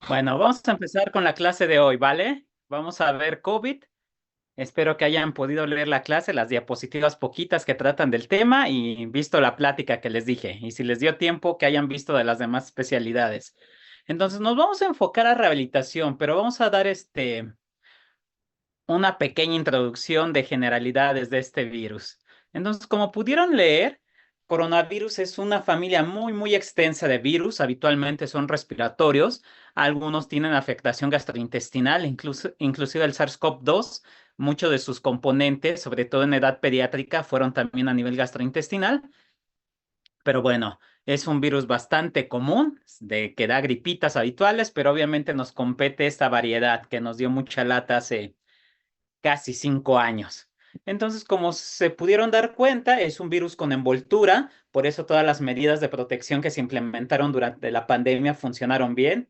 Bueno, vamos a empezar con la clase de hoy, ¿vale? Vamos a ver COVID. Espero que hayan podido leer la clase, las diapositivas poquitas que tratan del tema y visto la plática que les dije. Y si les dio tiempo, que hayan visto de las demás especialidades. Entonces, nos vamos a enfocar a rehabilitación, pero vamos a dar una pequeña introducción de generalidades de este virus. Entonces, como pudieron leer, coronavirus es una familia muy extensa de virus, habitualmente son respiratorios, algunos tienen afectación gastrointestinal, inclusive el SARS-CoV-2, muchos de sus componentes, sobre todo en edad pediátrica, fueron también a nivel gastrointestinal, pero bueno, es un virus bastante común, de que da gripitas habituales, pero obviamente nos compete esta variedad que nos dio mucha lata hace casi 5 años. Entonces, como se pudieron dar cuenta, es un virus con envoltura, por eso todas las medidas de protección que se implementaron durante la pandemia funcionaron bien.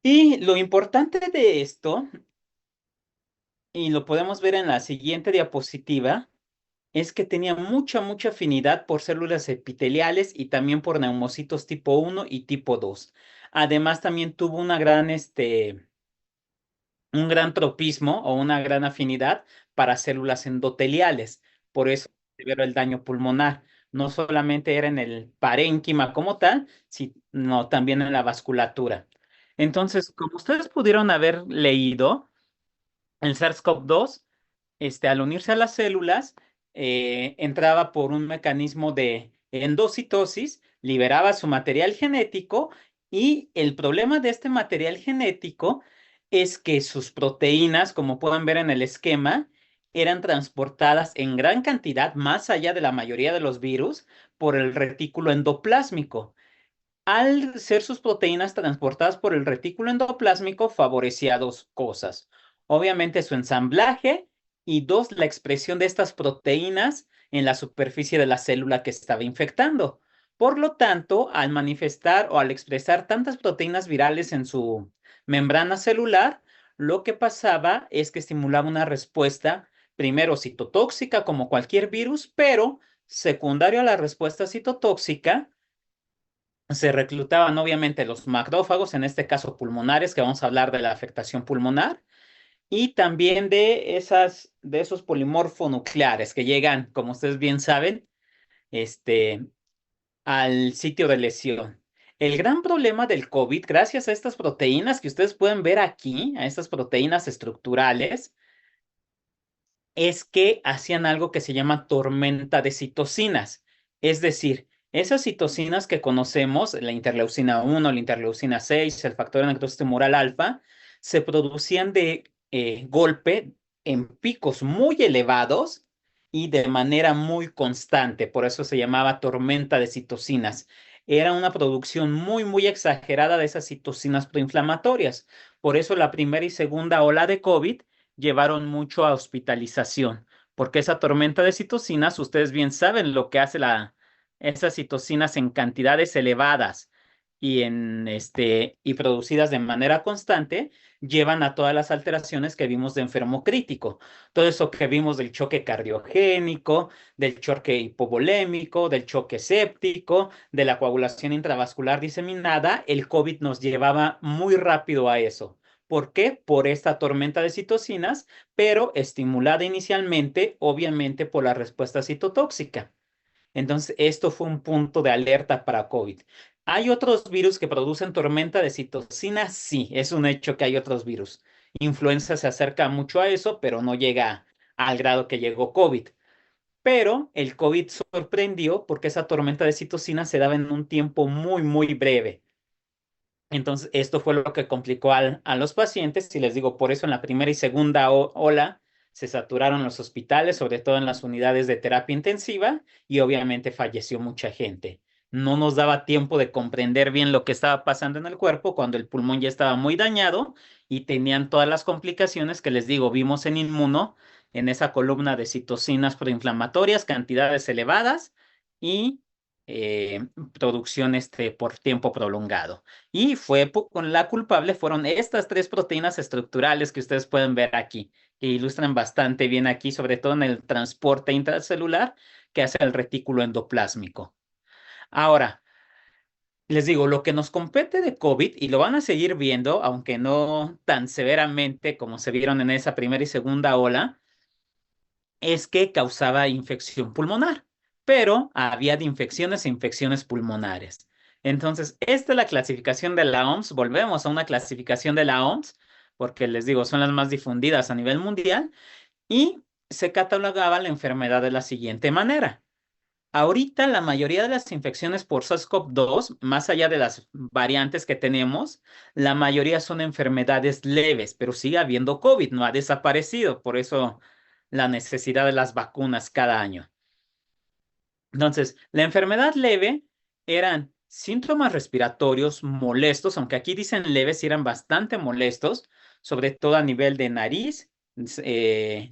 Y lo importante de esto, y lo podemos ver en la siguiente diapositiva, es que tenía mucha afinidad por células epiteliales y también por neumocitos tipo 1 y tipo 2. Además, también tuvo un gran tropismo o una gran afinidad para células endoteliales. Por eso se vio el daño pulmonar. No solamente era en el parénquima como tal, sino también en la vasculatura. Entonces, como ustedes pudieron haber leído, el SARS-CoV-2, al unirse a las células, entraba por un mecanismo de endocitosis, liberaba su material genético y el problema de este material genético es que sus proteínas, como pueden ver en el esquema, eran transportadas en gran cantidad, más allá de la mayoría de los virus, por el retículo endoplásmico. Al ser sus proteínas transportadas por el retículo endoplásmico, favorecía dos cosas. Obviamente su ensamblaje y dos, la expresión de estas proteínas en la superficie de la célula que estaba infectando. Por lo tanto, al manifestar o al expresar tantas proteínas virales en su membrana celular, lo que pasaba es que estimulaba una respuesta, primero citotóxica como cualquier virus, pero secundario a la respuesta citotóxica, se reclutaban obviamente los macrófagos, en este caso pulmonares, que vamos a hablar de la afectación pulmonar, y también de esos polimorfonucleares que llegan, como ustedes bien saben, este, al sitio de lesión. El gran problema del COVID, gracias a estas proteínas que ustedes pueden ver aquí, a estas proteínas estructurales, es que hacían algo que se llama tormenta de citocinas. Es decir, esas citocinas que conocemos, la interleucina 1, la interleucina 6, el factor de necrosis tumoral alfa, se producían de golpe en picos muy elevados y de manera muy constante. Por eso se llamaba tormenta de citocinas. Era una producción muy exagerada de esas citocinas proinflamatorias. Por eso la primera y segunda ola de COVID llevaron mucho a hospitalización, porque esa tormenta de citocinas, ustedes bien saben lo que hace esas citocinas en cantidades elevadas y producidas de manera constante, llevan a todas las alteraciones que vimos de enfermo crítico. Todo eso que vimos del choque cardiogénico, del choque hipovolémico, del choque séptico, de la coagulación intravascular diseminada, el COVID nos llevaba muy rápido a eso. ¿Por qué? Por esta tormenta de citocinas, pero estimulada inicialmente, obviamente, por la respuesta citotóxica. Entonces, esto fue un punto de alerta para COVID. ¿Hay otros virus que producen tormenta de citocinas? Sí, es un hecho que hay otros virus. Influenza se acerca mucho a eso, pero no llega al grado que llegó COVID. Pero el COVID sorprendió porque esa tormenta de citocinas se daba en un tiempo muy breve. Entonces, esto fue lo que complicó a los pacientes y les digo, por eso en la primera y segunda ola se saturaron los hospitales, sobre todo en las unidades de terapia intensiva y obviamente falleció mucha gente. No nos daba tiempo de comprender bien lo que estaba pasando en el cuerpo cuando el pulmón ya estaba muy dañado y tenían todas las complicaciones que les digo, vimos en Inmuno, en esa columna de citocinas proinflamatorias, cantidades elevadas y producción por tiempo prolongado. Y con la culpable fueron estas tres proteínas estructurales que ustedes pueden ver aquí, que ilustran bastante bien aquí, sobre todo en el transporte intracelular que hace el retículo endoplásmico. Ahora, les digo, lo que nos compete de COVID, y lo van a seguir viendo, aunque no tan severamente como se vieron en esa primera y segunda ola, es que causaba infección pulmonar, pero había de infecciones e infecciones pulmonares. Entonces, esta es la clasificación de la OMS. Volvemos a una clasificación de la OMS, porque les digo, son las más difundidas a nivel mundial, y se catalogaba la enfermedad de la siguiente manera. Ahorita la mayoría de las infecciones por SARS-CoV-2, más allá de las variantes que tenemos, la mayoría son enfermedades leves, pero sigue habiendo COVID, no ha desaparecido, por eso la necesidad de las vacunas cada año. Entonces, la enfermedad leve eran síntomas respiratorios molestos, aunque aquí dicen leves y eran bastante molestos, sobre todo a nivel de nariz,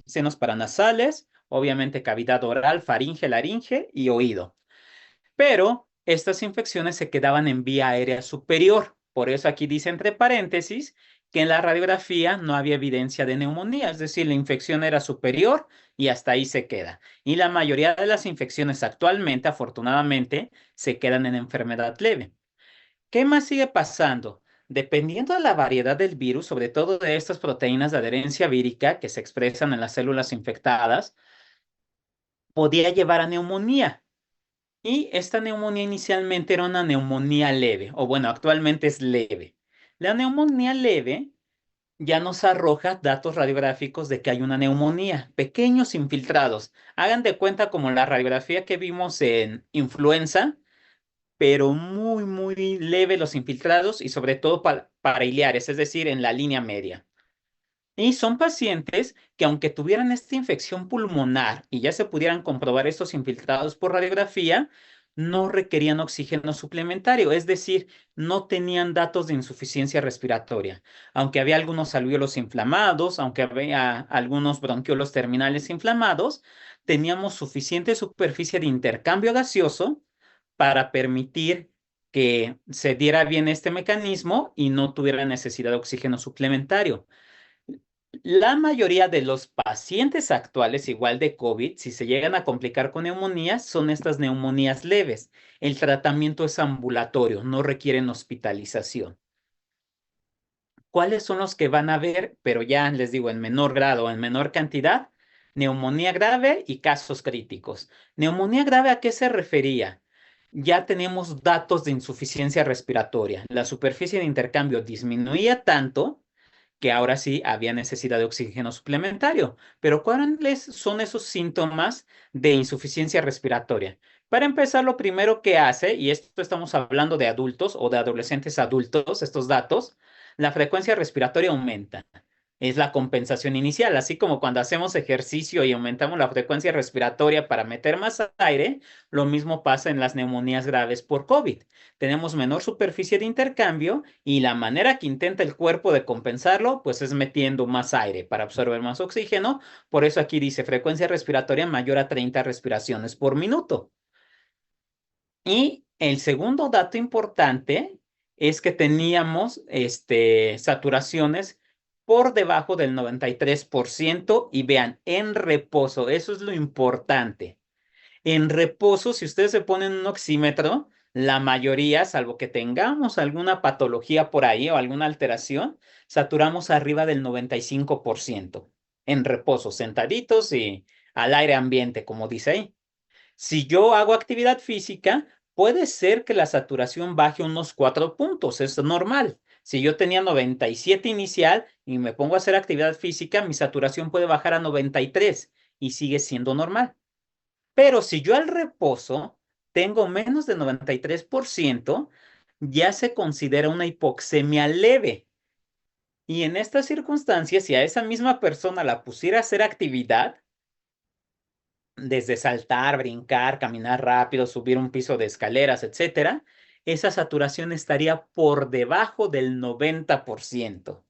senos paranasales, obviamente cavidad oral, faringe, laringe y oído. Pero estas infecciones se quedaban en vía aérea superior. Por eso aquí dice entre paréntesis que en la radiografía no había evidencia de neumonía, es decir, la infección era superior y hasta ahí se queda. Y la mayoría de las infecciones actualmente, afortunadamente, se quedan en enfermedad leve. ¿Qué más sigue pasando? Dependiendo de la variedad del virus, sobre todo de estas proteínas de adherencia vírica que se expresan en las células infectadas, podía llevar a neumonía. Y esta neumonía inicialmente era una neumonía leve, o bueno, actualmente es leve. La neumonía leve ya nos arroja datos radiográficos de que hay una neumonía, pequeños infiltrados. Hagan de cuenta como la radiografía que vimos en influenza, pero muy, muy leve los infiltrados y sobre todo parailiares, es decir, en la línea media. Y son pacientes que aunque tuvieran esta infección pulmonar y ya se pudieran comprobar estos infiltrados por radiografía, no requerían oxígeno suplementario, es decir, no tenían datos de insuficiencia respiratoria. Aunque había algunos alvéolos inflamados, aunque había algunos bronquiolos terminales inflamados, teníamos suficiente superficie de intercambio gaseoso para permitir que se diera bien este mecanismo y no tuviera necesidad de oxígeno suplementario. La mayoría de los pacientes actuales, igual de COVID, si se llegan a complicar con neumonías, son estas neumonías leves. El tratamiento es ambulatorio, no requieren hospitalización. ¿Cuáles son los que van a ver, pero ya les digo, en menor grado o en menor cantidad? Neumonía grave y casos críticos. ¿Neumonía grave a qué se refería? Ya tenemos datos de insuficiencia respiratoria. La superficie de intercambio disminuía tanto que ahora sí había necesidad de oxígeno suplementario. Pero ¿cuáles son esos síntomas de insuficiencia respiratoria? Para empezar, lo primero que hace, y esto estamos hablando de adultos o de adolescentes adultos, estos datos, la frecuencia respiratoria aumenta. Es la compensación inicial, así como cuando hacemos ejercicio y aumentamos la frecuencia respiratoria para meter más aire, lo mismo pasa en las neumonías graves por COVID. Tenemos menor superficie de intercambio y la manera que intenta el cuerpo de compensarlo, pues es metiendo más aire para absorber más oxígeno. Por eso aquí dice frecuencia respiratoria mayor a 30 respiraciones por minuto. Y el segundo dato importante es que teníamos saturaciones por debajo del 93% y vean, en reposo, eso es lo importante. En reposo, si ustedes se ponen un oxímetro, la mayoría, salvo que tengamos alguna patología por ahí o alguna alteración, saturamos arriba del 95% en reposo, sentaditos y al aire ambiente, como dice ahí. Si yo hago actividad física, puede ser que la saturación baje unos 4 puntos, es normal. Si yo tenía 97 inicial y me pongo a hacer actividad física, mi saturación puede bajar a 93 y sigue siendo normal. Pero si yo al reposo tengo menos de 93%, ya se considera una hipoxemia leve. Y en estas circunstancias, si a esa misma persona la pusiera a hacer actividad, desde saltar, brincar, caminar rápido, subir un piso de escaleras, etcétera, esa saturación estaría por debajo del 90%.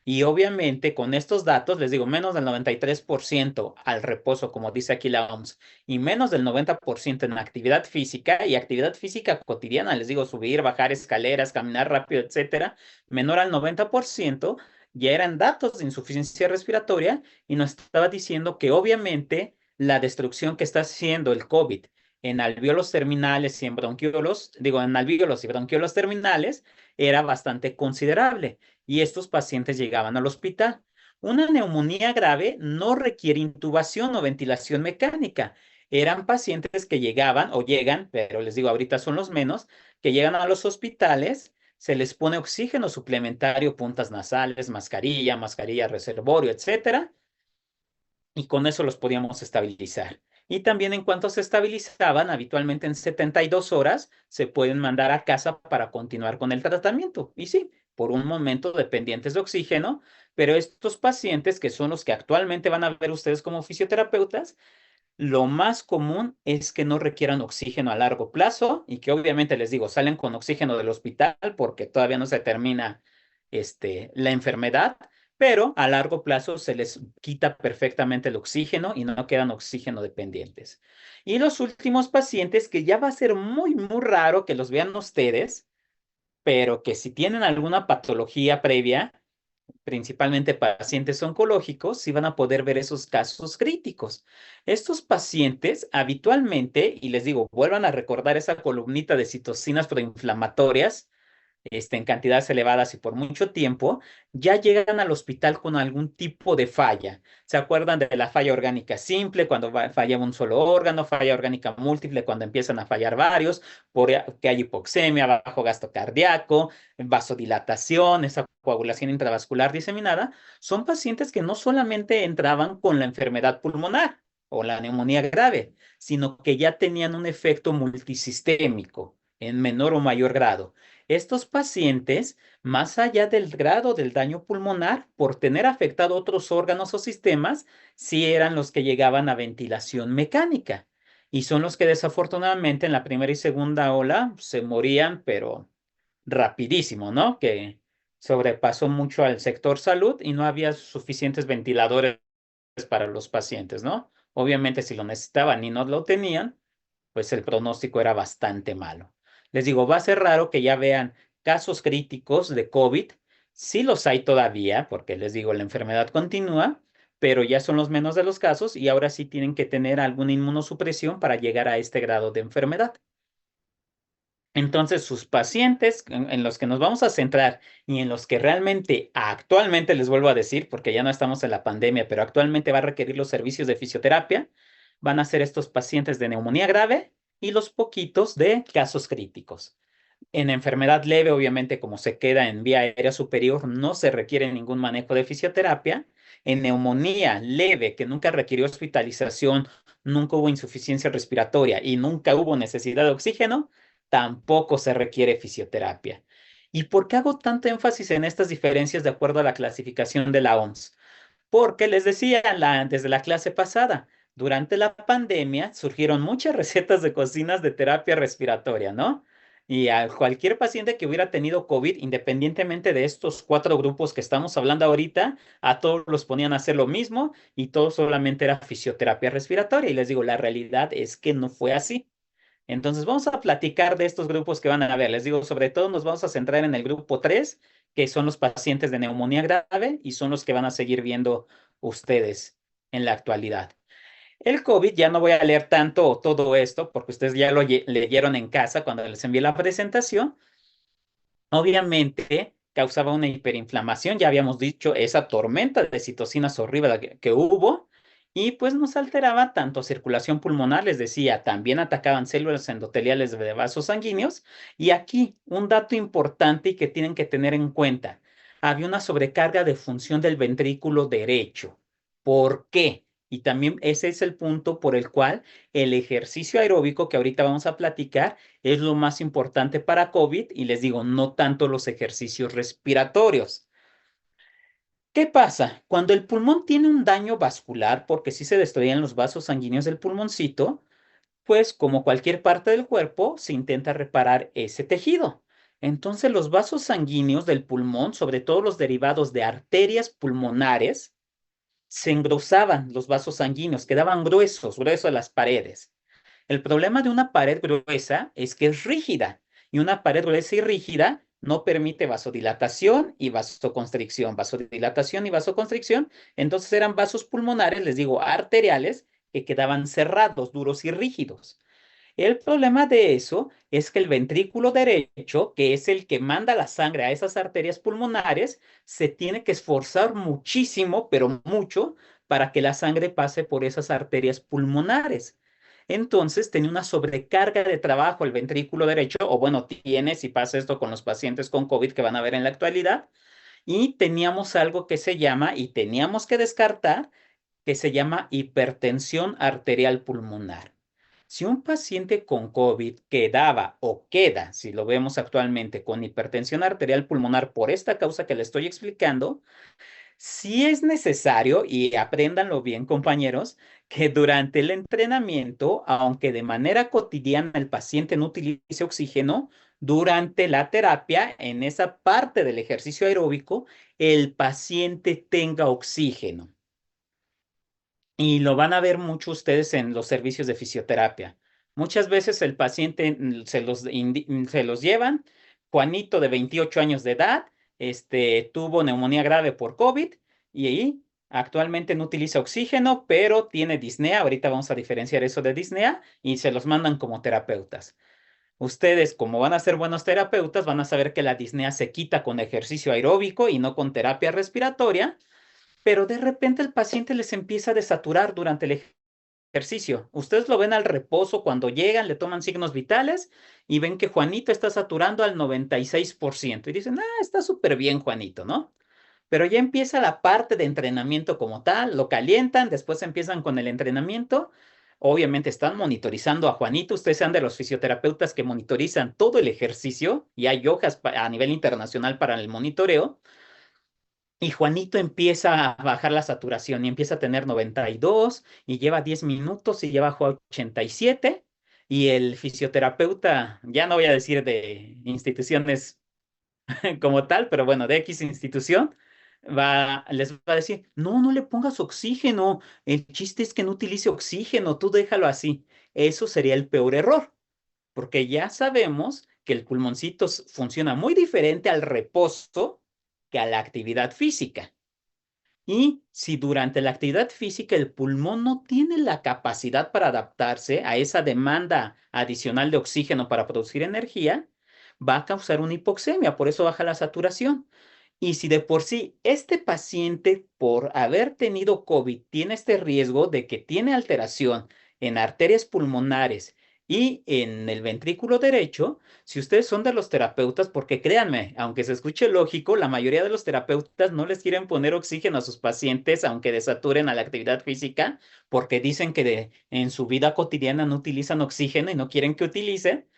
Y obviamente con estos datos, les digo, menos del 93% al reposo, como dice aquí la OMS, y menos del 90% en actividad física y actividad física cotidiana, les digo, subir, bajar escaleras, caminar rápido, etcétera, menor al 90%, ya eran datos de insuficiencia respiratoria y nos estaba diciendo que obviamente la destrucción que está haciendo el COVID en alvéolos terminales y en en alvéolos y bronquiolos terminales era bastante considerable y estos pacientes llegaban al hospital. Una neumonía grave no requiere intubación o ventilación mecánica. Eran pacientes que llegaban o llegan, pero les digo, ahorita son los menos, que llegan a los hospitales, se les pone oxígeno suplementario, puntas nasales, mascarilla, mascarilla reservorio, etcétera, y con eso los podíamos estabilizar. Y también en cuanto se estabilizaban, habitualmente en 72 horas, se pueden mandar a casa para continuar con el tratamiento. Y sí, por un momento dependientes de oxígeno, pero estos pacientes, que son los que actualmente van a ver ustedes como fisioterapeutas, lo más común es que no requieran oxígeno a largo plazo y que obviamente les digo, salen con oxígeno del hospital porque todavía no se termina la enfermedad, pero a largo plazo se les quita perfectamente el oxígeno y no quedan oxígeno dependientes. Y los últimos pacientes, que ya va a ser muy, muy raro que los vean ustedes, pero que si tienen alguna patología previa, principalmente pacientes oncológicos, sí van a poder ver esos casos críticos. Estos pacientes habitualmente, y les digo, vuelvan a recordar esa columnita de citocinas proinflamatorias, en cantidades elevadas y por mucho tiempo, ya llegan al hospital con algún tipo de falla. ¿Se acuerdan de la falla orgánica simple, cuando falla un solo órgano, falla orgánica múltiple, cuando empiezan a fallar varios, porque hay hipoxemia, bajo gasto cardíaco, vasodilatación, esa coagulación intravascular diseminada? Son pacientes que no solamente entraban con la enfermedad pulmonar o la neumonía grave, sino que ya tenían un efecto multisistémico en menor o mayor grado. Estos pacientes, más allá del grado del daño pulmonar, por tener afectado otros órganos o sistemas, sí eran los que llegaban a ventilación mecánica. Y son los que desafortunadamente en la primera y segunda ola se morían, pero rapidísimo, ¿no? Que sobrepasó mucho al sector salud y no había suficientes ventiladores para los pacientes, ¿no? Obviamente, si lo necesitaban y no lo tenían, pues el pronóstico era bastante malo. Les digo, va a ser raro que ya vean casos críticos de COVID. Sí los hay todavía, porque les digo, la enfermedad continúa, pero ya son los menos de los casos y ahora sí tienen que tener alguna inmunosupresión para llegar a este grado de enfermedad. Entonces, sus pacientes en los que nos vamos a centrar y en los que realmente actualmente les vuelvo a decir, porque ya no estamos en la pandemia, pero actualmente va a requerir los servicios de fisioterapia, van a ser estos pacientes de neumonía grave y los poquitos de casos críticos. En enfermedad leve, obviamente, como se queda en vía aérea superior, no se requiere ningún manejo de fisioterapia. En neumonía leve, que nunca requirió hospitalización, nunca hubo insuficiencia respiratoria y nunca hubo necesidad de oxígeno, tampoco se requiere fisioterapia. ¿Y por qué hago tanto énfasis en estas diferencias de acuerdo a la clasificación de la OMS? Porque les decía desde la clase pasada, durante la pandemia surgieron muchas recetas de cocinas de terapia respiratoria, ¿no? Y a cualquier paciente que hubiera tenido COVID, independientemente de estos cuatro grupos que estamos hablando ahorita, a todos los ponían a hacer lo mismo y todo solamente era fisioterapia respiratoria. Y les digo, la realidad es que no fue así. Entonces, vamos a platicar de estos grupos que van a ver. Les digo, sobre todo nos vamos a centrar en el grupo 3, que son los pacientes de neumonía grave y son los que van a seguir viendo ustedes en la actualidad. El COVID, ya no voy a leer tanto todo esto porque ustedes ya lo leyeron en casa cuando les envié la presentación. Obviamente causaba una hiperinflamación, ya habíamos dicho, esa tormenta de citocinas horrible que hubo, y pues nos alteraba tanto circulación pulmonar, les decía, también atacaban células endoteliales de vasos sanguíneos, y aquí un dato importante y que tienen que tener en cuenta, había una sobrecarga de función del ventrículo derecho. ¿Por qué? Y también ese es el punto por el cual el ejercicio aeróbico que ahorita vamos a platicar es lo más importante para COVID y les digo, no tanto los ejercicios respiratorios. ¿Qué pasa? Cuando el pulmón tiene un daño vascular, porque sí se destruyen los vasos sanguíneos del pulmoncito, pues como cualquier parte del cuerpo, se intenta reparar ese tejido. Entonces los vasos sanguíneos del pulmón, sobre todo los derivados de arterias pulmonares, se engrosaban los vasos sanguíneos, quedaban gruesos, gruesos las paredes. El problema de una pared gruesa es que es rígida y una pared gruesa y rígida no permite vasodilatación y vasoconstricción, vasodilatación y vasoconstricción. Entonces eran vasos pulmonares, les digo, arteriales, que quedaban cerrados, duros y rígidos. El problema de eso es que el ventrículo derecho, que es el que manda la sangre a esas arterias pulmonares, se tiene que esforzar muchísimo, pero mucho, para que la sangre pase por esas arterias pulmonares. Entonces, tenía una sobrecarga de trabajo el ventrículo derecho, o bueno, tiene, si pasa esto con los pacientes con COVID que van a ver en la actualidad, y teníamos algo que se llama, y teníamos que descartar, que se llama hipertensión arterial pulmonar. Si un paciente con COVID quedaba o queda, si lo vemos actualmente, con hipertensión arterial pulmonar por esta causa que le estoy explicando, sí es necesario, y apréndanlo bien, compañeros, que durante el entrenamiento, aunque de manera cotidiana el paciente no utilice oxígeno, durante la terapia, en esa parte del ejercicio aeróbico, el paciente tenga oxígeno. Y lo van a ver mucho ustedes en los servicios de fisioterapia. Muchas veces el paciente se los llevan. Juanito, de 28 años de edad, tuvo neumonía grave por COVID y ahí actualmente no utiliza oxígeno, pero tiene disnea. Ahorita vamos a diferenciar eso de disnea y se los mandan como terapeutas. Ustedes, como van a ser buenos terapeutas, van a saber que la disnea se quita con ejercicio aeróbico y no con terapia respiratoria, pero de repente el paciente les empieza a desaturar durante el ejercicio. Ustedes lo ven al reposo cuando llegan, le toman signos vitales y ven que Juanito está saturando al 96% y dicen, está súper bien Juanito, ¿no? Pero ya empieza la parte de entrenamiento como tal, lo calientan, después empiezan con el entrenamiento. Obviamente están monitorizando a Juanito. Ustedes sean de los fisioterapeutas que monitorizan todo el ejercicio y hay hojas a nivel internacional para el monitoreo. Y Juanito empieza a bajar la saturación y empieza a tener 92 y lleva 10 minutos y ya bajó a 87. Y el fisioterapeuta, ya no voy a decir de instituciones como tal, pero bueno, de X institución, les va a decir, no, no le pongas oxígeno. El chiste es que no utilice oxígeno, tú déjalo así. Eso sería el peor error, porque ya sabemos que el pulmoncito funciona muy diferente al reposo que a la actividad física. Y si durante la actividad física el pulmón no tiene la capacidad para adaptarse a esa demanda adicional de oxígeno para producir energía, va a causar una hipoxemia, por eso baja la saturación. Y si de por sí este paciente, por haber tenido COVID, tiene este riesgo de que tiene alteración en arterias pulmonares y en el ventrículo derecho, si ustedes son de los terapeutas, porque créanme, aunque se escuche lógico, la mayoría de los terapeutas no les quieren poner oxígeno a sus pacientes, aunque desaturen a la actividad física, porque dicen que en su vida cotidiana no utilizan oxígeno y no quieren que utilicen,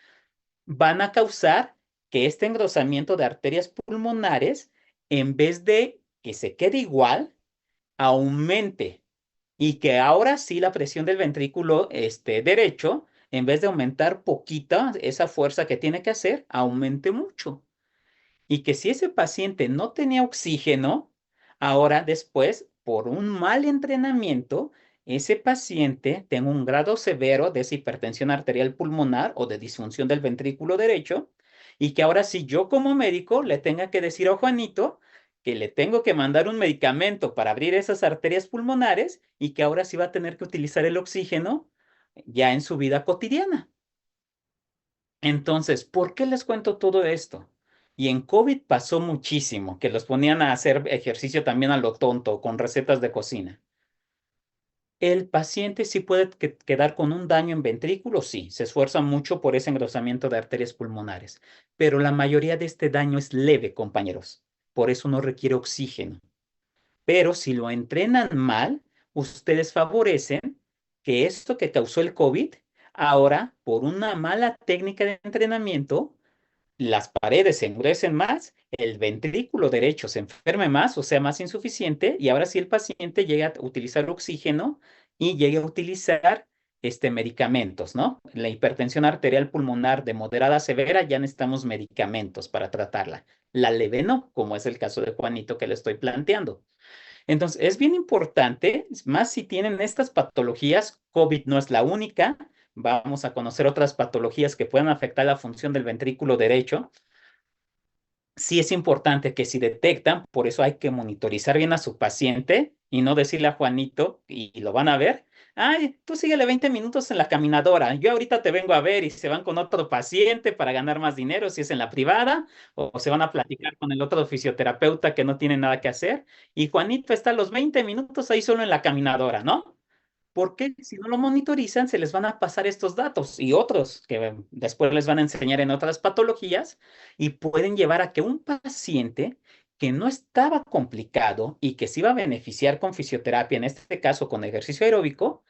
van a causar que este engrosamiento de arterias pulmonares, en vez de que se quede igual, aumente y que ahora sí la presión del ventrículo derecho, en vez de aumentar poquita esa fuerza que tiene que hacer, aumente mucho. Y que si ese paciente no tenía oxígeno, ahora después, por un mal entrenamiento, ese paciente tenga un grado severo de esa hipertensión arterial pulmonar o de disfunción del ventrículo derecho, y que ahora sí yo como médico le tenga que decir a Juanito que le tengo que mandar un medicamento para abrir esas arterias pulmonares y que ahora sí va a tener que utilizar el oxígeno ya en su vida cotidiana. Entonces, ¿por qué les cuento todo esto? Y en COVID pasó muchísimo, que los ponían a hacer ejercicio también a lo tonto, con recetas de cocina. El paciente sí puede quedar con un daño en ventrículo, sí, se esfuerza mucho por ese engrosamiento de arterias pulmonares, pero la mayoría de este daño es leve, compañeros. Por eso no requiere oxígeno. Pero si lo entrenan mal, ustedes favorecen que esto que causó el COVID, ahora, por una mala técnica de entrenamiento, las paredes se endurecen más, el ventrículo derecho se enferme más, o sea, más insuficiente, y ahora sí el paciente llega a utilizar oxígeno y llega a utilizar medicamentos, ¿no? La hipertensión arterial pulmonar de moderada a severa, ya necesitamos medicamentos para tratarla. La leve no, como es el caso de Juanito que le estoy planteando. Entonces, es bien importante, más si tienen estas patologías, COVID no es la única, vamos a conocer otras patologías que puedan afectar la función del ventrículo derecho. Sí es importante que si detectan, por eso hay que monitorizar bien a su paciente y no decirle a Juanito, y lo van a ver, ay, tú síguele 20 minutos en la caminadora, yo ahorita te vengo a ver y se van con otro paciente para ganar más dinero si es en la privada, o se van a platicar con el otro fisioterapeuta que no tiene nada que hacer, y Juanito está los 20 minutos ahí solo en la caminadora, ¿no? Porque si no lo monitorizan, se les van a pasar estos datos y otros que después les van a enseñar en otras patologías y pueden llevar a que un paciente que no estaba complicado y que se iba a beneficiar con fisioterapia, en este caso con ejercicio aeróbico,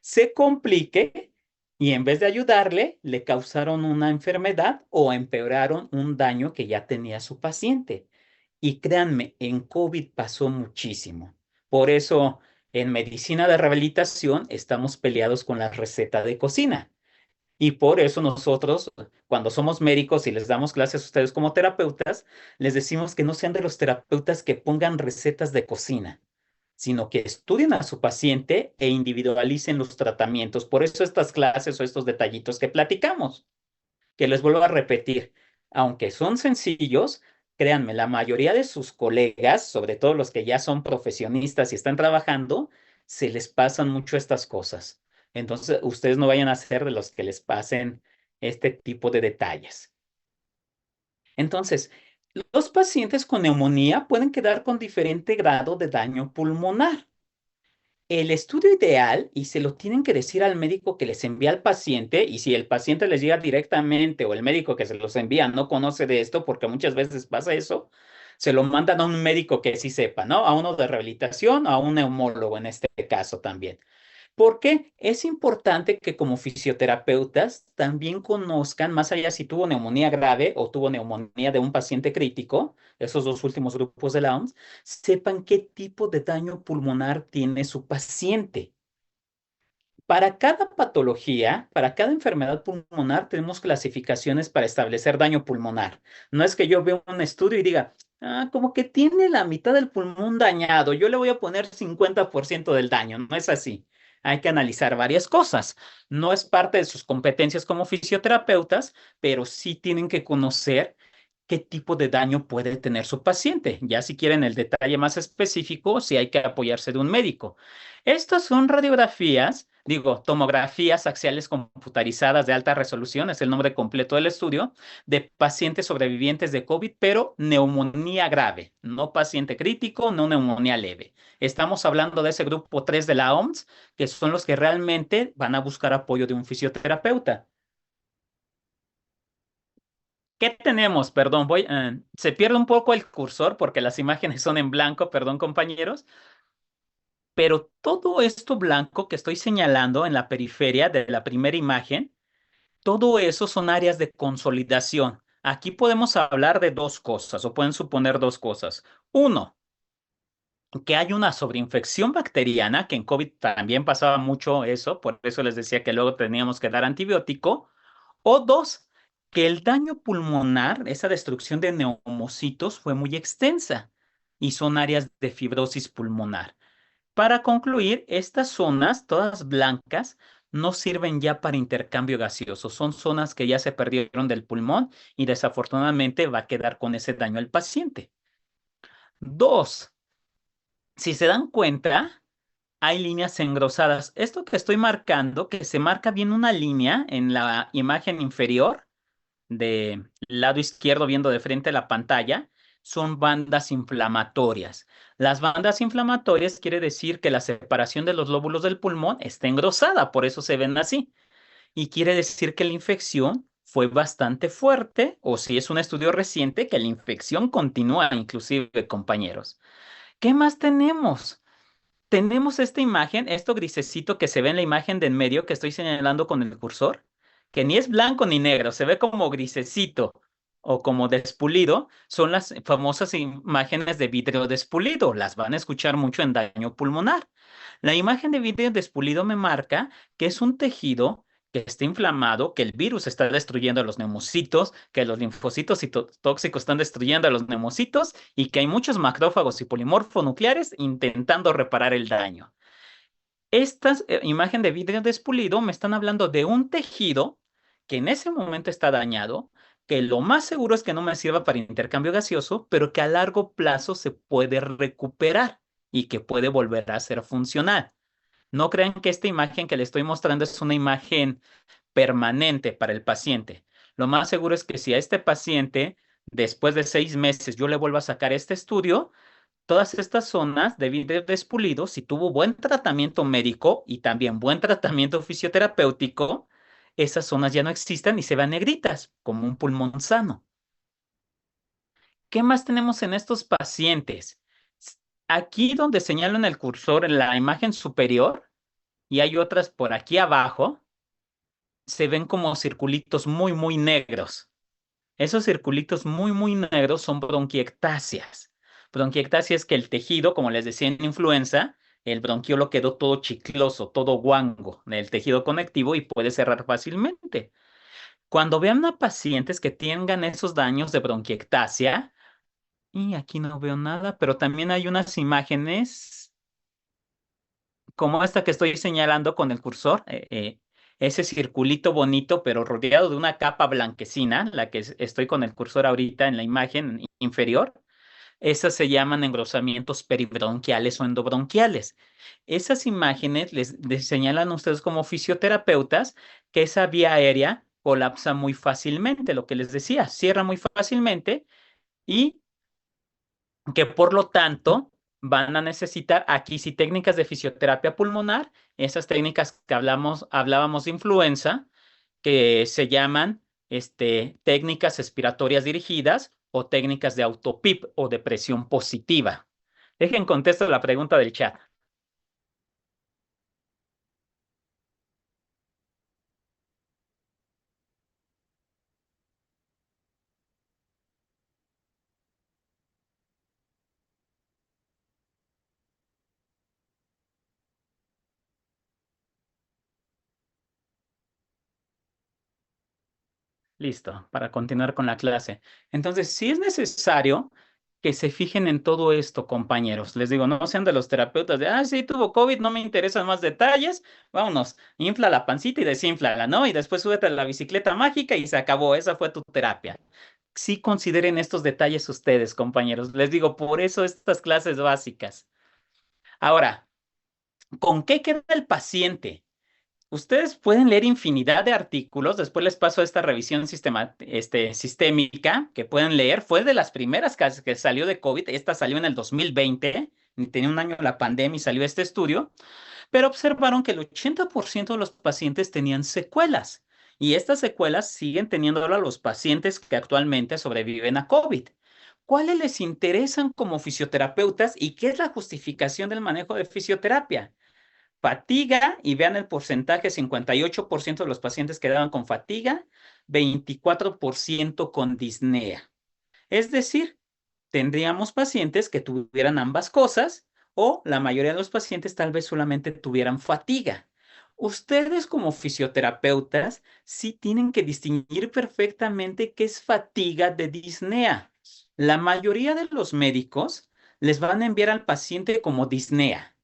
se complique y en vez de ayudarle, le causaron una enfermedad o empeoraron un daño que ya tenía su paciente. Y créanme, en COVID pasó muchísimo. Por eso en medicina de rehabilitación estamos peleados con la receta de cocina. Y por eso nosotros, cuando somos médicos y les damos clases a ustedes como terapeutas, les decimos que no sean de los terapeutas que pongan recetas de cocina, sino que estudien a su paciente e individualicen los tratamientos. Por eso estas clases o estos detallitos que platicamos, que les vuelvo a repetir, aunque son sencillos, créanme, la mayoría de sus colegas, sobre todo los que ya son profesionistas y están trabajando, se les pasan mucho estas cosas. Entonces, ustedes no vayan a ser de los que les pasen este tipo de detalles. Entonces, los pacientes con neumonía pueden quedar con diferente grado de daño pulmonar. El estudio ideal, y se lo tienen que decir al médico que les envía al paciente, y si el paciente les llega directamente o el médico que se los envía no conoce de esto, porque muchas veces pasa eso, se lo mandan a un médico que sí sepa, ¿no? A uno de rehabilitación, a un neumólogo en este caso también. Porque es importante que como fisioterapeutas también conozcan, más allá si tuvo neumonía grave o tuvo neumonía de un paciente crítico, esos dos últimos grupos de la OMS, sepan qué tipo de daño pulmonar tiene su paciente. Para cada patología, para cada enfermedad pulmonar, tenemos clasificaciones para establecer daño pulmonar. No es que yo vea un estudio y diga, ah, como que tiene la mitad del pulmón dañado, yo le voy a poner 50% del daño. No es así. Hay que analizar varias cosas. No es parte de sus competencias como fisioterapeutas, pero sí tienen que conocer qué tipo de daño puede tener su paciente. Ya si quieren el detalle más específico, sí hay que apoyarse de un médico. Estas son radiografías, digo, tomografías axiales computarizadas de alta resolución, es el nombre completo del estudio, de pacientes sobrevivientes de COVID, pero neumonía grave, no paciente crítico, no neumonía leve. Estamos hablando de ese grupo 3 de la OMS, que son los que realmente van a buscar apoyo de un fisioterapeuta. ¿Qué tenemos? Perdón, se pierde un poco el cursor porque las imágenes son en blanco, perdón, compañeros, pero todo esto blanco que estoy señalando en la periferia de la primera imagen, todo eso son áreas de consolidación. Aquí podemos hablar de dos cosas, o pueden suponer dos cosas. Uno, que hay una sobreinfección bacteriana, que en COVID también pasaba mucho eso, por eso les decía que luego teníamos que dar antibiótico. O dos, que el daño pulmonar, esa destrucción de neumocitos, fue muy extensa y son áreas de fibrosis pulmonar. Para concluir, estas zonas, todas blancas, no sirven ya para intercambio gaseoso. Son zonas que ya se perdieron del pulmón y desafortunadamente va a quedar con ese daño el paciente. Dos, si se dan cuenta, hay líneas engrosadas. Esto que estoy marcando, que se marca bien una línea en la imagen inferior del lado izquierdo viendo de frente a la pantalla, son bandas inflamatorias. Las bandas inflamatorias quiere decir que la separación de los lóbulos del pulmón está engrosada, por eso se ven así. Y quiere decir que la infección fue bastante fuerte, o si es un estudio reciente, que la infección continúa inclusive, compañeros. ¿Qué más tenemos? Tenemos esta imagen, esto grisecito que se ve en la imagen de en medio que estoy señalando con el cursor, que ni es blanco ni negro, se ve como grisecito o como despulido, son las famosas imágenes de vidrio despulido, las van a escuchar mucho en daño pulmonar. La imagen de vidrio despulido me marca que es un tejido que está inflamado, que el virus está destruyendo a los neumocitos, que los linfocitos tóxicos están destruyendo a los neumocitos y que hay muchos macrófagos y polimorfonucleares intentando reparar el daño. Estas imagen de vidrio despulido me están hablando de un tejido que en ese momento está dañado, que lo más seguro es que no me sirva para intercambio gaseoso, pero que a largo plazo se puede recuperar y que puede volver a ser funcional. No crean que esta imagen que le estoy mostrando es una imagen permanente para el paciente. Lo más seguro es que si a este paciente, después de 6 meses, yo le vuelvo a sacar este estudio, todas estas zonas de vidrio despulido, si tuvo buen tratamiento médico y también buen tratamiento fisioterapéutico, esas zonas ya no existen y se van negritas, como un pulmón sano. ¿Qué más tenemos en estos pacientes? Aquí donde señalo en el cursor, en la imagen superior, y hay otras por aquí abajo, se ven como circulitos muy, muy negros. Esos circulitos muy, muy negros son bronquiectasias. Bronquiectasia es que el tejido, como les decía en influenza, el bronquiolo quedó todo chicloso, todo guango del tejido conectivo y puede cerrar fácilmente. Cuando vean a pacientes que tengan esos daños de bronquiectasia, y aquí no veo nada, pero también hay unas imágenes como esta que estoy señalando con el cursor, ese circulito bonito, pero rodeado de una capa blanquecina, la que estoy con el cursor ahorita en la imagen inferior, esas se llaman engrosamientos peribronquiales o endobronquiales. Esas imágenes les señalan a ustedes como fisioterapeutas que esa vía aérea colapsa muy fácilmente, lo que les decía, cierra muy fácilmente y que por lo tanto van a necesitar aquí sí técnicas de fisioterapia pulmonar, esas técnicas que hablábamos de influenza, que se llaman técnicas expiratorias dirigidas o técnicas de autopip o de presión positiva. Dejen contesto la pregunta del chat. Listo, para continuar con la clase. Entonces, sí es necesario que se fijen en todo esto, compañeros. Les digo, no sean de los terapeutas de, sí, tuvo COVID, no me interesan más detalles. Vámonos, infla la pancita y desinflala, ¿no? Y después súbete a la bicicleta mágica y se acabó. Esa fue tu terapia. Sí consideren estos detalles ustedes, compañeros. Les digo, por eso estas clases básicas. Ahora, ¿con qué queda el paciente? Ustedes pueden leer infinidad de artículos, después les paso esta revisión sistémica que pueden leer. Fue de las primeras que salió de COVID, esta salió en el 2020, ni tenía un año la pandemia y salió este estudio, pero observaron que el 80% de los pacientes tenían secuelas y estas secuelas siguen teniéndolo los pacientes que actualmente sobreviven a COVID. ¿Cuáles les interesan como fisioterapeutas y qué es la justificación del manejo de fisioterapia? Fatiga, y vean el porcentaje, 58% de los pacientes quedaban con fatiga, 24% con disnea. Es decir, tendríamos pacientes que tuvieran ambas cosas o la mayoría de los pacientes tal vez solamente tuvieran fatiga. Ustedes como fisioterapeutas sí tienen que distinguir perfectamente qué es fatiga de disnea. La mayoría de los médicos les van a enviar al paciente como disnea.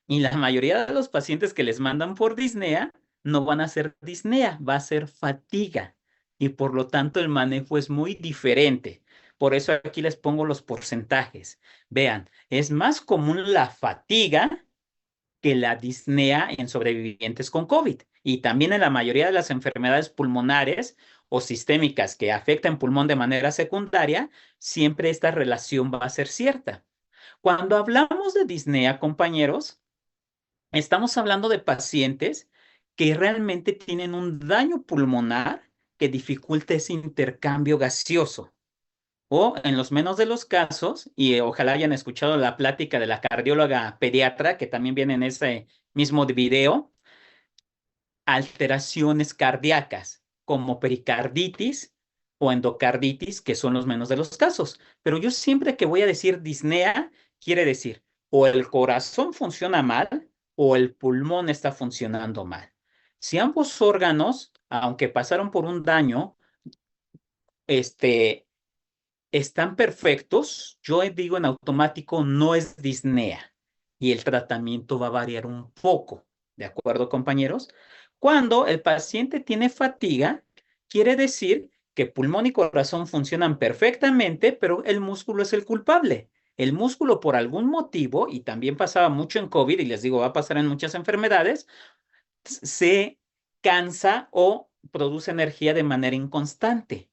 Y la mayoría de los pacientes que les mandan por disnea no van a ser disnea, va a ser fatiga. Y por lo tanto el manejo es muy diferente. Por eso aquí les pongo los porcentajes. Vean, es más común la fatiga que la disnea en sobrevivientes con COVID. Y también en la mayoría de las enfermedades pulmonares o sistémicas que afectan pulmón de manera secundaria, siempre esta relación va a ser cierta. Cuando hablamos de disnea, compañeros, estamos hablando de pacientes que realmente tienen un daño pulmonar que dificulta ese intercambio gaseoso. O en los menos de los casos, y ojalá hayan escuchado la plática de la cardióloga pediatra, que también viene en ese mismo video, alteraciones cardíacas como pericarditis o endocarditis, que son los menos de los casos. Pero yo siempre que voy a decir disnea, quiere decir o el corazón funciona mal o el pulmón está funcionando mal. Si ambos órganos, aunque pasaron por un daño, este, están perfectos, yo digo en automático no es disnea y el tratamiento va a variar un poco, ¿de acuerdo, compañeros? Cuando el paciente tiene fatiga, quiere decir que pulmón y corazón funcionan perfectamente, pero el músculo es el culpable. El músculo por algún motivo, y también pasaba mucho en COVID, y les digo, va a pasar en muchas enfermedades, se cansa o produce energía de manera inconstante.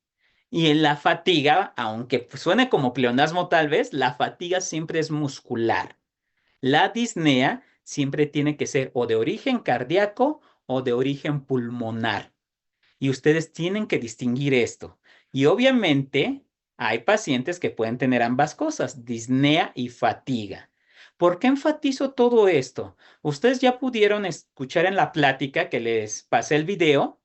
Y en la fatiga, aunque suene como pleonasmo tal vez, la fatiga siempre es muscular. La disnea siempre tiene que ser o de origen cardíaco o de origen pulmonar. Y ustedes tienen que distinguir esto. Y obviamente hay pacientes que pueden tener ambas cosas, disnea y fatiga. ¿Por qué enfatizo todo esto? Ustedes ya pudieron escuchar en la plática que les pasé el video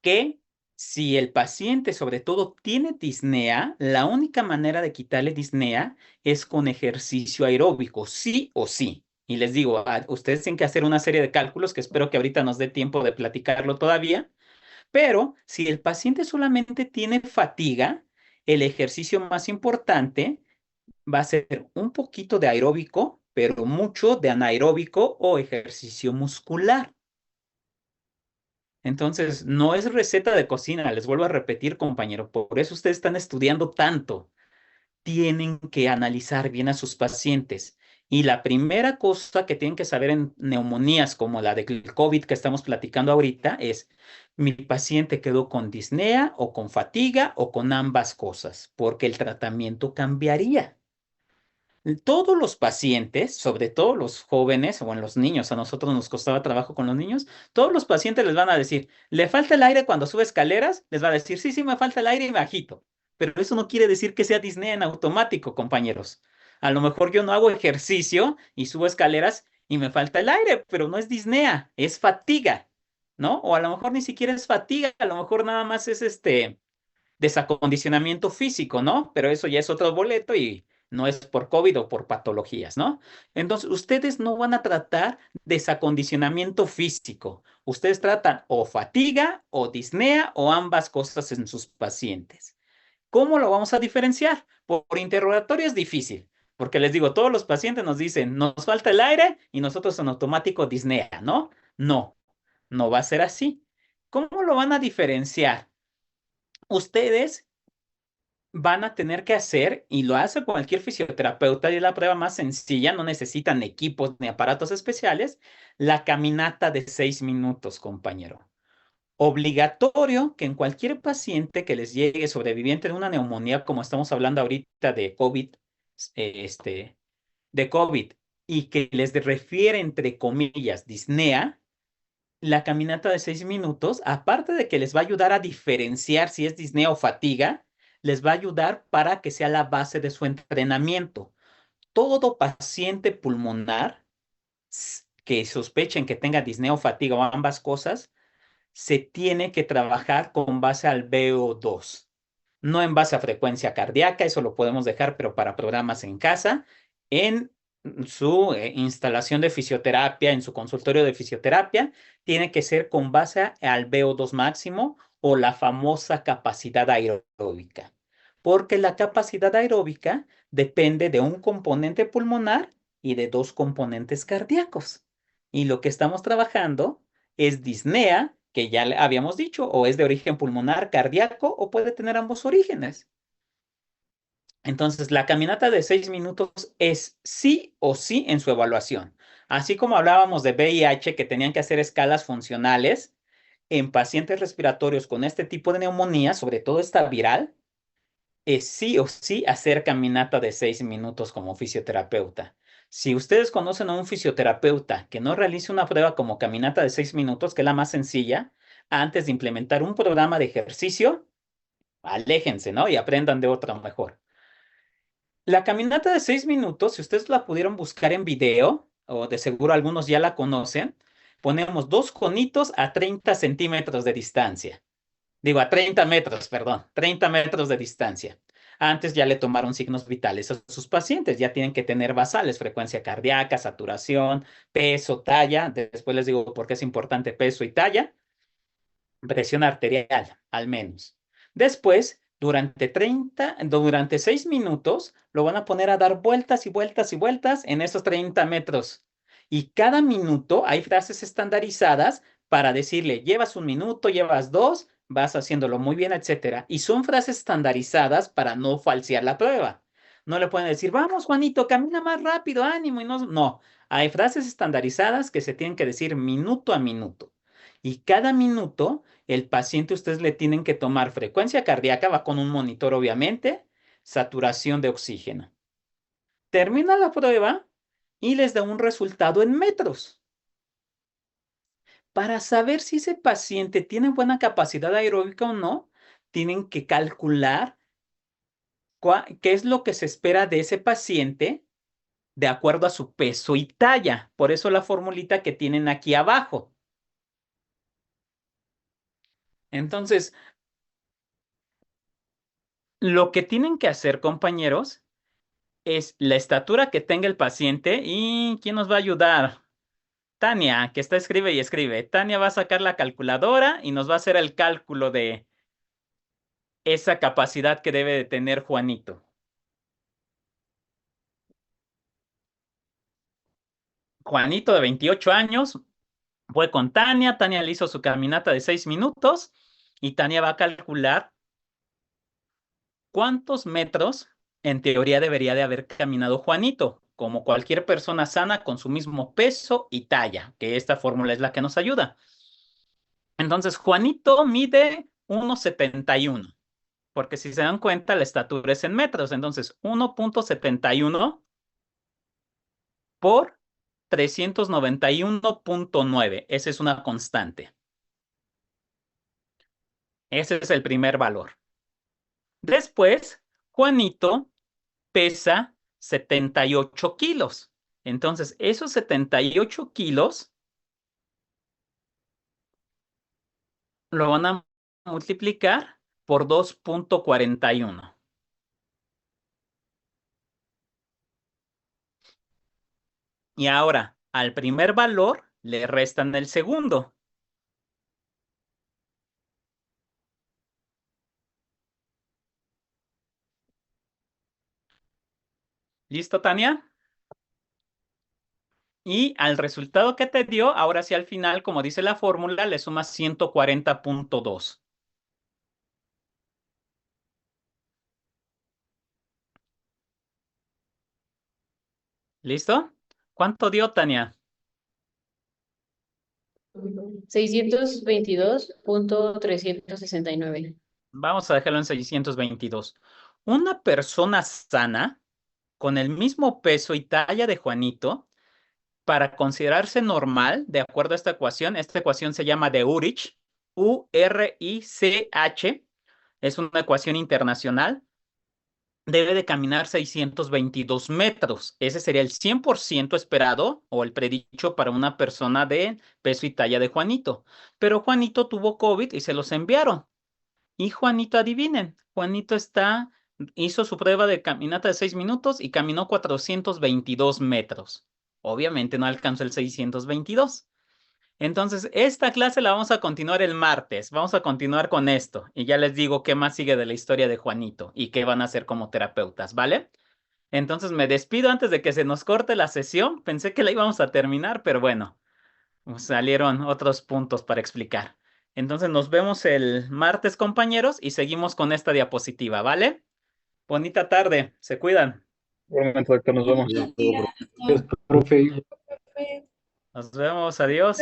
que si el paciente sobre todo tiene disnea, la única manera de quitarle disnea es con ejercicio aeróbico, sí o sí. Y les digo, ustedes tienen que hacer una serie de cálculos que espero que ahorita nos dé tiempo de platicarlo todavía, pero si el paciente solamente tiene fatiga, el ejercicio más importante va a ser un poquito de aeróbico, pero mucho de anaeróbico o ejercicio muscular. Entonces, no es receta de cocina, les vuelvo a repetir, compañero, por eso ustedes están estudiando tanto. Tienen que analizar bien a sus pacientes. Y la primera cosa que tienen que saber en neumonías como la del COVID que estamos platicando ahorita es, mi paciente quedó con disnea o con fatiga o con ambas cosas, porque el tratamiento cambiaría. Todos los pacientes, sobre todo los jóvenes o en los niños, a nosotros nos costaba trabajo con los niños, todos los pacientes les van a decir, ¿le falta el aire cuando sube escaleras? Les va a decir, sí, sí, me falta el aire y me agito. Pero eso no quiere decir que sea disnea en automático, compañeros. A lo mejor yo no hago ejercicio y subo escaleras y me falta el aire, pero no es disnea, es fatiga, ¿no? O a lo mejor ni siquiera es fatiga, a lo mejor nada más es desacondicionamiento físico, ¿no? Pero eso ya es otro boleto y no es por COVID o por patologías, ¿no? Entonces, ustedes no van a tratar desacondicionamiento físico. Ustedes tratan o fatiga o disnea o ambas cosas en sus pacientes. ¿Cómo lo vamos a diferenciar? Por interrogatorio es difícil, porque les digo, todos los pacientes nos dicen, nos falta el aire y nosotros en automático disnea, ¿no? No, no va a ser así. ¿Cómo lo van a diferenciar? Ustedes van a tener que hacer, y lo hace cualquier fisioterapeuta, y es la prueba más sencilla, no necesitan equipos ni aparatos especiales, la caminata de 6 minutos, compañero. Obligatorio que en cualquier paciente que les llegue sobreviviente de una neumonía, como estamos hablando ahorita de COVID, eh, este, de COVID, y que les refiere, entre comillas, disnea, la caminata de 6 minutos, aparte de que les va a ayudar a diferenciar si es disnea o fatiga, les va a ayudar para que sea la base de su entrenamiento. Todo paciente pulmonar que sospechen que tenga disnea o fatiga o ambas cosas, se tiene que trabajar con base al VO2, no en base a frecuencia cardíaca, eso lo podemos dejar, pero para programas en casa, en su instalación de fisioterapia, en su consultorio de fisioterapia, tiene que ser con base al VO2 máximo o la famosa capacidad aeróbica, porque la capacidad aeróbica depende de un componente pulmonar y de dos componentes cardíacos. Y lo que estamos trabajando es disnea, que ya le habíamos dicho, o es de origen pulmonar, cardíaco, o puede tener ambos orígenes. Entonces, la caminata de 6 minutos es sí o sí en su evaluación. Así como hablábamos de VIH, que tenían que hacer escalas funcionales en pacientes respiratorios con este tipo de neumonía, sobre todo esta viral, es sí o sí hacer caminata de 6 minutos como fisioterapeuta. Si ustedes conocen a un fisioterapeuta que no realice una prueba como caminata de 6 minutos, que es la más sencilla, antes de implementar un programa de ejercicio, aléjense, ¿no? Y aprendan de otra mejor. La caminata de 6 minutos, si ustedes la pudieron buscar en video, o de seguro algunos ya la conocen, ponemos dos conitos a 30 centímetros de distancia. Digo, a 30 metros, perdón, 30 metros de distancia. Antes ya le tomaron signos vitales a sus pacientes, ya tienen que tener basales, frecuencia cardíaca, saturación, peso, talla. Después les digo por qué es importante peso y talla, presión arterial, al menos. Después, durante 6 minutos, lo van a poner a dar vueltas y vueltas y vueltas en esos 30 metros. Y cada minuto hay frases estandarizadas para decirle, llevas 1 minuto, llevas dos, vas haciéndolo muy bien, etcétera. Y son frases estandarizadas para no falsear la prueba. No le pueden decir, vamos, Juanito, camina más rápido, ánimo. Y no, no, hay frases estandarizadas que se tienen que decir minuto a minuto. Y cada minuto, el paciente, ustedes le tienen que tomar frecuencia cardíaca, va con un monitor, obviamente, saturación de oxígeno. Termina la prueba y les da un resultado en metros. Para saber si ese paciente tiene buena capacidad aeróbica o no, tienen que calcular qué es lo que se espera de ese paciente de acuerdo a su peso y talla. Por eso la formulita que tienen aquí abajo. Entonces, lo que tienen que hacer, compañeros, es la estatura que tenga el paciente y ¿quién nos va a ayudar? Tania, que está escribe y escribe. Tania va a sacar la calculadora y nos va a hacer el cálculo de esa capacidad que debe de tener Juanito. Juanito de 28 años fue con Tania. Tania le hizo su caminata de 6 minutos y Tania va a calcular cuántos metros en teoría debería de haber caminado Juanito, como cualquier persona sana con su mismo peso y talla, que esta fórmula es la que nos ayuda. Entonces, Juanito mide 1,71, porque si se dan cuenta, la estatura es en metros. Entonces, 1,71 por 391,9. Esa es una constante. Ese es el primer valor. Después, Juanito pesa 78 kilos. Entonces, esos 78 kilos lo van a multiplicar por 2,41. Y ahora, al primer valor le restan el segundo. ¿Listo, Tania? Y al resultado que te dio, ahora sí al final, como dice la fórmula, le sumas 140,2. ¿Listo? ¿Cuánto dio, Tania? 622,369. Vamos a dejarlo en 622. Una persona sana, con el mismo peso y talla de Juanito, para considerarse normal, de acuerdo a esta ecuación se llama de Urich, URICH, es una ecuación internacional, debe de caminar 622 metros. Ese sería el 100% esperado o el predicho para una persona de peso y talla de Juanito. Pero Juanito tuvo COVID y se los enviaron. Y Juanito, adivinen, hizo su prueba de caminata de 6 minutos y caminó 422 metros. Obviamente no alcanzó el 622. Entonces, esta clase la vamos a continuar el martes. Vamos a continuar con esto. Y ya les digo qué más sigue de la historia de Juanito y qué van a hacer como terapeutas, ¿vale? Entonces me despido antes de que se nos corte la sesión. Pensé que la íbamos a terminar, pero bueno, salieron otros puntos para explicar. Entonces nos vemos el martes, compañeros, y seguimos con esta diapositiva, ¿vale? Bonita tarde, se cuidan. Igualmente, doctor, nos vemos. Ya, todo, profe. Profe. Nos vemos, adiós.